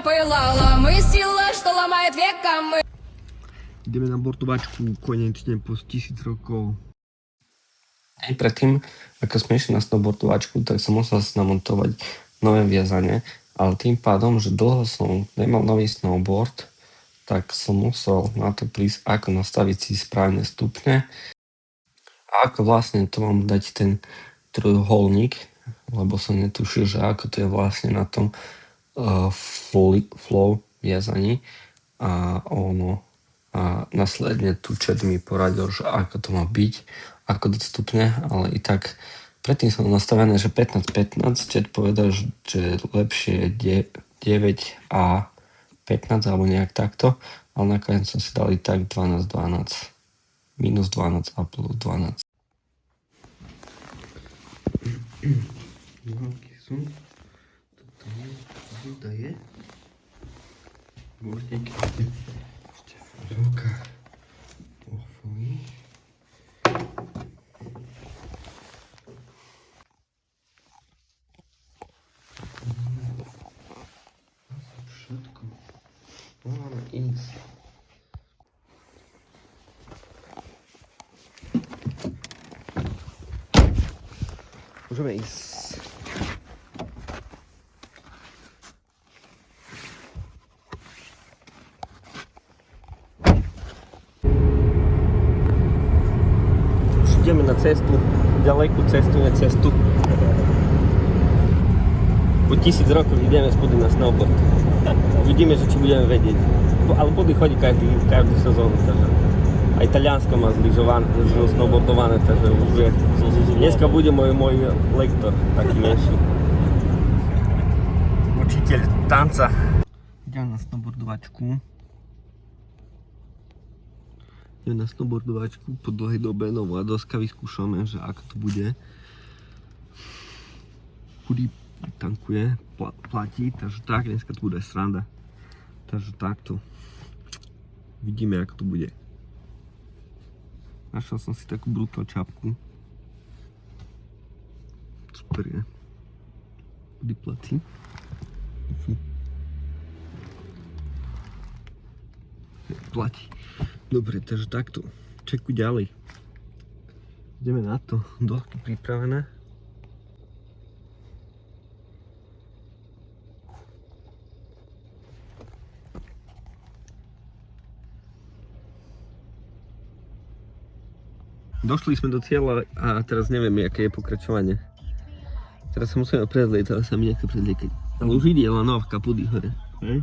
пылала мыслила, что ломает веками. Ideme na bordovačku konečne po 1000 rokov. Aj predtým, ako sme išli na snowboardovačku, tak som musel si namontovať nové viazanie, ale tým pádom, že dlho som nemal nový snowboard, tak som musel na to prísť, ako nastaviť si správne stupne a ako vlastne to mám dať ten trojuholník, lebo som netušil, že ako to je vlastne na tom flow viazaní a následne tu chat mi poradil, že ako to má byť, ako dať stupne, ale i tak predtým som nastavené, že 15-15, chat povedal, že lepšie je 9 a 15 alebo nejak takto, ale nakoniec som si dal i tak 12-12, minus 12 a plus 12. Nohavky sú. Toto je. Voda je. Bordík. Ešte ruka. Pofuj. Všetko. Máme ísť. Môžeme ísť. Už ideme na cestu, ďalekú cestu, ne cestu. Po 1000 rokov ideme spolu na snowboard. Uvidíme, že či budeme vedieť. Ale budu chodí každú sezónu, takže aj Taliansko má snowboardované, takže už je. Dneska bude môj lektor, taký menší. Učiteľ tanca. Idem na snowboardovačku. Po dlhej dobe, nová doska, vyskúšame, že ako to bude. Chudý tankuje, platí, takže tak, dneska to bude sranda. Takže takto. Vidíme, ako to bude. Našiel som si takú brutál čapku. Super je. Kdy platí? Platí. Dobre, takže takto. Čekuj ďalej. Ideme na to. Dosky pripravené. Došli sme do cieľa a teraz nevieme, aké je pokračovanie. Teraz sa musíme predlietať, ale sa mi nechce predliekať. Ale už ide lanovka pudy hore. Hej?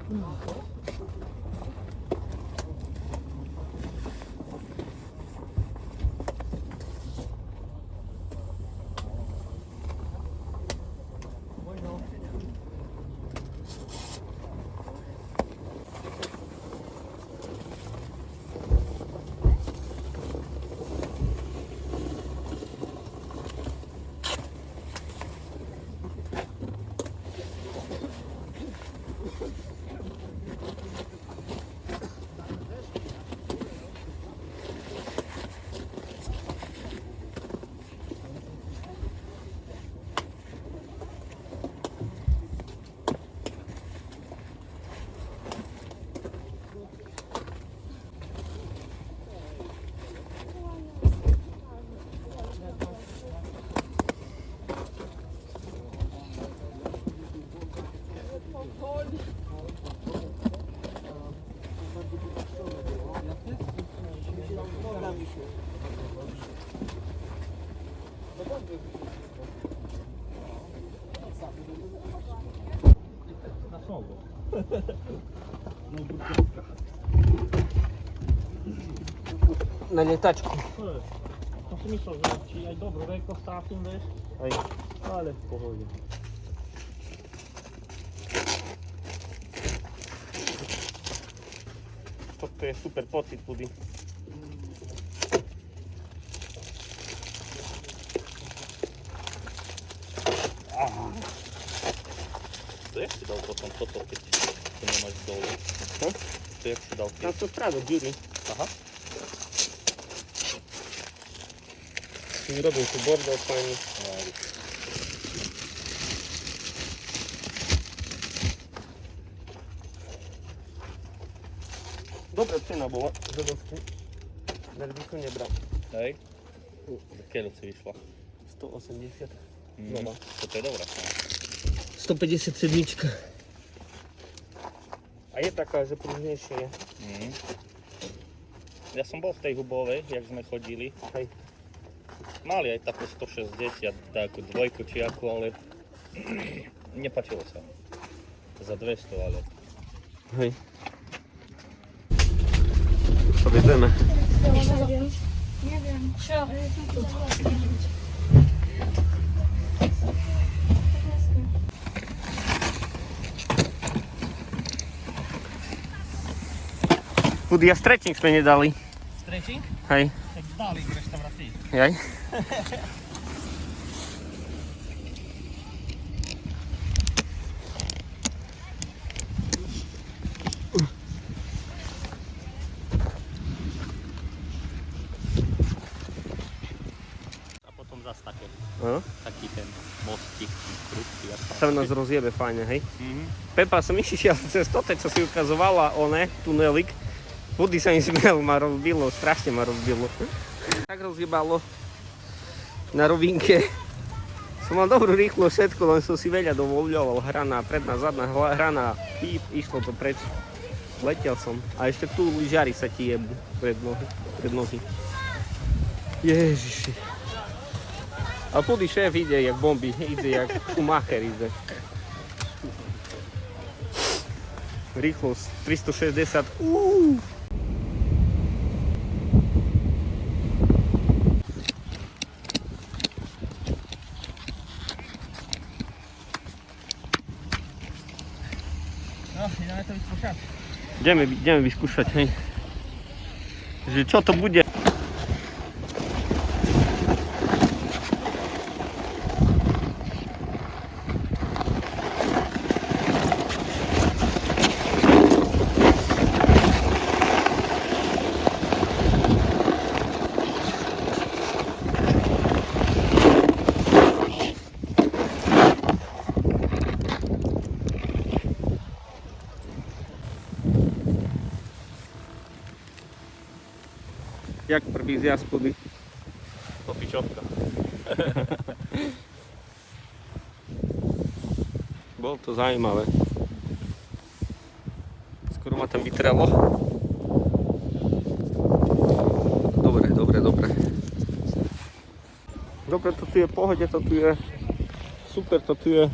No, na lietačku. To si myslel, že či aj dobrú veľkosť strátim, vieš, Hej. ale v pohode. Toto je super pocit, Pudy. To jak si dal potom toto, keď to nemáš dole? Hm? To jak si dal Tam keď? to spravil, Jury. Aha. Mi robil tu bordel fajný. Dobrá cena bola za dosku. Tak by som nebral. Hej. Za keľu si vyšla? 180. No. Toto je dobrá cena. 157. A je taká, že pružnejšie je. Ja som bol v tej hubovej, jak sme chodili. Hej. Mali aj takú 160, takú dvojku či akú, ale nepačilo sa. Za 200, ale Hej. Už sa vedeme. Nie wiem. Co? Pudy, a stretching sme nedali. stretching? Hej. Tak dali v reštaurácii. Jaj. A potom zase také, Aha. taký ten mostík, krútky. Sa nás rozjebe fajne, hej. Pepa, som išiel cez toto, čo si ukazovala, tunelik. Pudy sa mi smiel, ma rozbilo, strašne ma rozbilo. Tak rozjebalo na rovinke. Som mal dobrú rýchlo všetko, len som si veľa dovoľoval. Hraná, predná, zadná, hraná, píp, išlo to preč. Letel som. A ešte tu lyžiari sa ti jebú pred nohy. Ježiši. A Pudy šéf ide jak bomby, ide jak Schumacher ide. Rýchlosť 360. No, ideme to vyskúšať. Ideme vyskúšať, hej. Že čo to bude? Jak prvý zjazd, Pudy? Topičovka. Bolo to zaujímavé. Skoro ma tam vytrelo. Dobre. Dobre, to tu je v pohode, to tu je super, to tu je.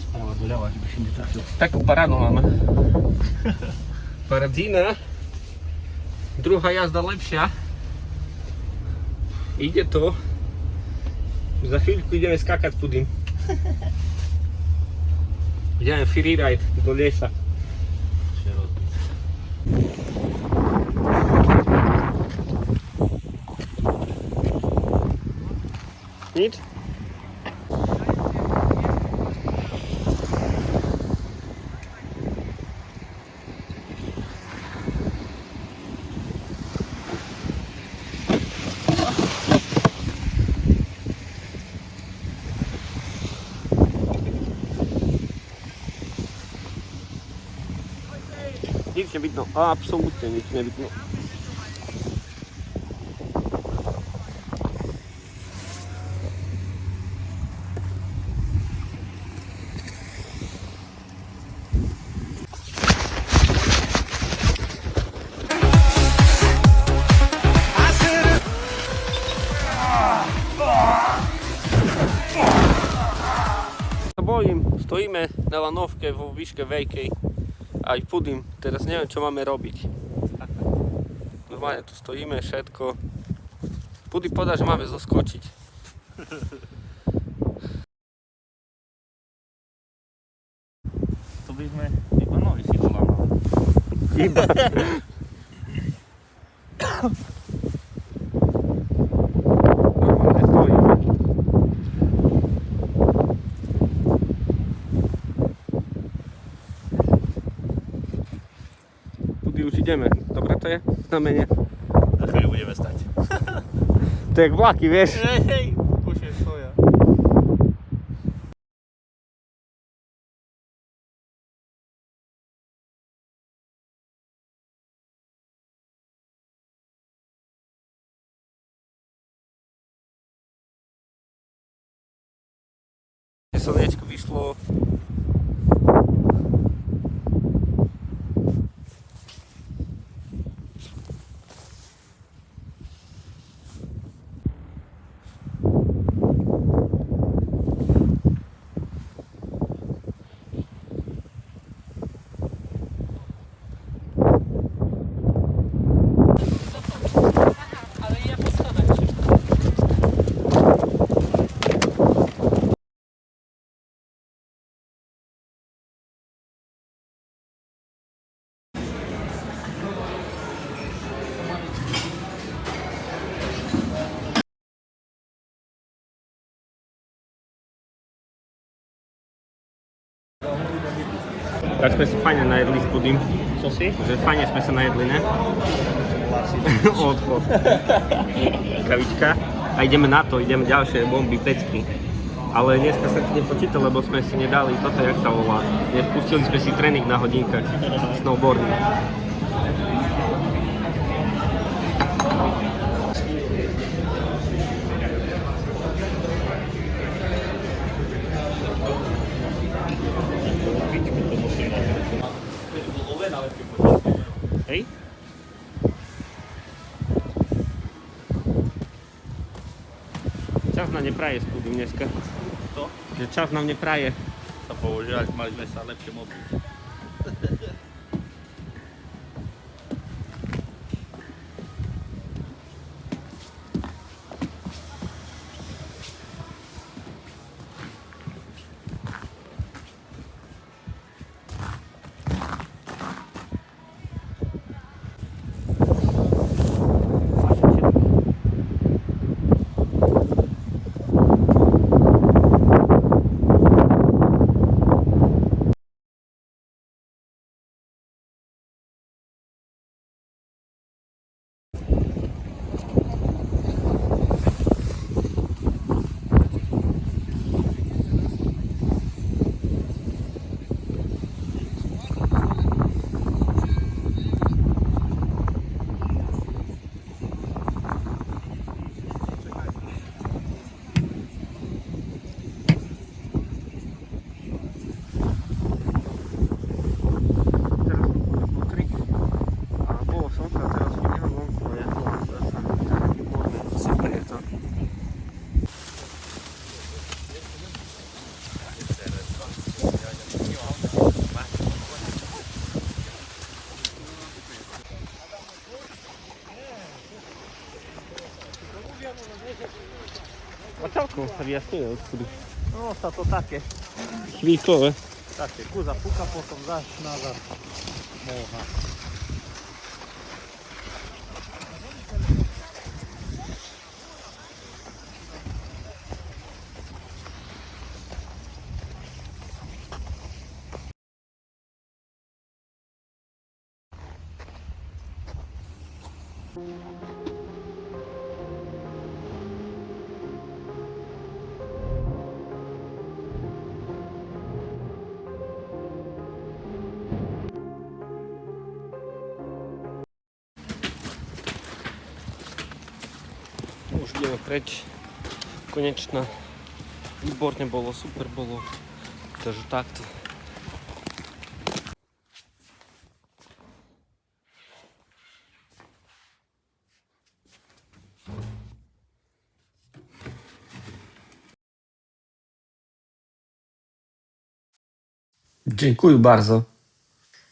Správa doľava, že by si netrafil. Takú parádu máme. Paradzina. Druhá jazda lepšia. Ide to. Za chvíľku ideme skákať, Pudy. Ideme freeride do lesa. Nič? Nič nevidno, absolútne nič nevidno. Bojím, stojíme na lanovke vo výške veľkej Aj Pudim, teraz neviem, čo máme robiť. Normálne tu stojíme, všetko. Pudy povedal, že máme zoskočiť. To by sme iba nohy si dolámali. Iba. Normálne stojíme. Pudy, už ideme. Dobre to je? Znamenie. Za chvíľu budeme stať. To je jak vlaky, vieš? Hej, počujem stoja. Slnečko vyšlo. Ale ja po schodach szybko. Tak sme si fajne najedli s Pudim. Co si? Že fajne sme sa najedli, ne? Odchod. Kavička. A ideme na to, ideme ďalšie bomby, pecky. Ale dneska sa ti nepočítal, lebo sme si nedali toto, jak sa volá. Pustili sme si tréning na hodinkách. Snowboarding. Hej? Čas nám nepraje s Pudim dneska. To? Že čas nám nepraje. Sa používať, mali sme sa lepšie mobiť. A celkom sa vyjasňuje odkudy. No sa to také. Chvíľkové. Také, kuza puka, potom zaš nazad. Moha. Už ideme preč. Konečná. Výborne bolo, super bolo. Takže takto. Dziękuję bardzo.